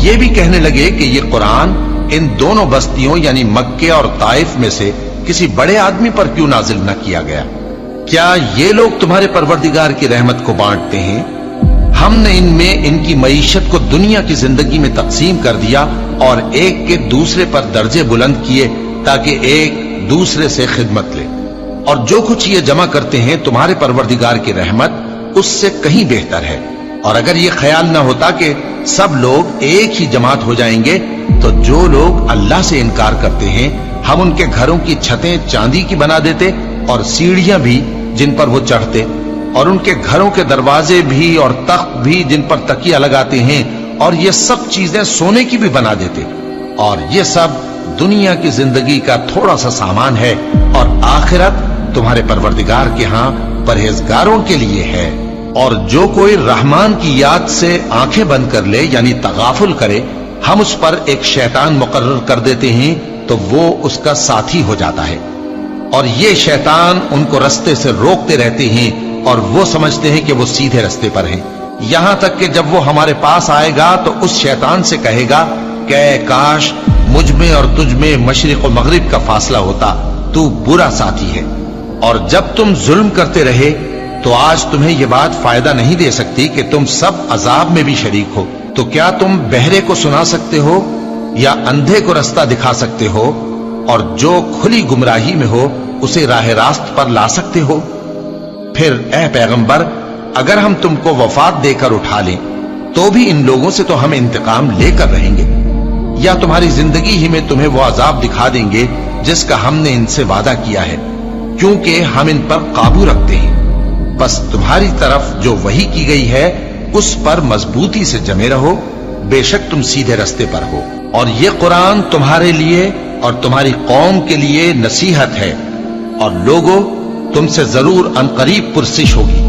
یہ بھی کہنے لگے کہ یہ قرآن ان دونوں بستیوں یعنی مکے اور طائف میں سے کسی بڑے آدمی پر کیوں نازل نہ کیا گیا؟ کیا یہ لوگ تمہارے پروردگار کی رحمت کو بانٹتے ہیں؟ ہم نے ان میں ان کی معیشت کو دنیا کی زندگی میں تقسیم کر دیا اور ایک کے دوسرے پر درجے بلند کیے تاکہ ایک دوسرے سے خدمت لے، اور جو کچھ یہ جمع کرتے ہیں تمہارے پروردگار کی رحمت اس سے کہیں بہتر ہے۔ اور اگر یہ خیال نہ ہوتا کہ سب لوگ ایک ہی جماعت ہو جائیں گے تو جو لوگ اللہ سے انکار کرتے ہیں ہم ان کے گھروں کی چھتیں چاندی کی بنا دیتے اور سیڑھیاں بھی جن پر وہ چڑھتے، اور ان کے گھروں کے دروازے بھی اور تخت بھی جن پر تکیہ لگاتے ہیں، اور یہ سب چیزیں سونے کی بھی بنا دیتے۔ اور یہ سب دنیا کی زندگی کا تھوڑا سا سامان ہے، اور آخرت تمہارے پروردگار کے ہاں پرہیزگاروں کے لیے ہے۔ اور جو کوئی رحمان کی یاد سے آنکھیں بند کر لے یعنی تغافل کرے، ہم اس پر ایک شیطان مقرر کر دیتے ہیں تو وہ اس کا ساتھی ہو جاتا ہے، اور یہ شیطان ان کو رستے سے روکتے رہتے ہیں اور وہ سمجھتے ہیں کہ وہ سیدھے رستے پر ہیں، یہاں تک کہ جب وہ ہمارے پاس آئے گا تو اس شیطان سے کہے گا کہ کاش مجھ میں اور تجھ میں مشرق و مغرب کا فاصلہ ہوتا، تو برا ساتھی ہے۔ اور جب تم ظلم کرتے رہے تو آج تمہیں یہ بات فائدہ نہیں دے سکتی کہ تم سب عذاب میں بھی شریک ہو، تو کیا تم بہرے کو سنا سکتے ہو یا اندھے کو رستہ دکھا سکتے ہو، اور جو کھلی گمراہی میں ہو اسے راہ راست پر لا سکتے ہو؟ پھر اے پیغمبر، اگر ہم تم کو وفات دے کر اٹھا لیں تو بھی ان لوگوں سے تو ہم انتقام لے کر رہیں گے، یا تمہاری زندگی ہی میں تمہیں وہ عذاب دکھا دیں گے جس کا ہم نے ان سے وعدہ کیا ہے، کیونکہ ہم ان پر قابو رکھتے ہیں۔ بس تمہاری طرف جو وحی کی گئی ہے اس پر مضبوطی سے جمے رہو، بے شک تم سیدھے رستے پر ہو، اور یہ قرآن تمہارے لیے اور تمہاری قوم کے لیے نصیحت ہے، اور لوگوں تم سے ضرور عنقریب پرسش ہوگی۔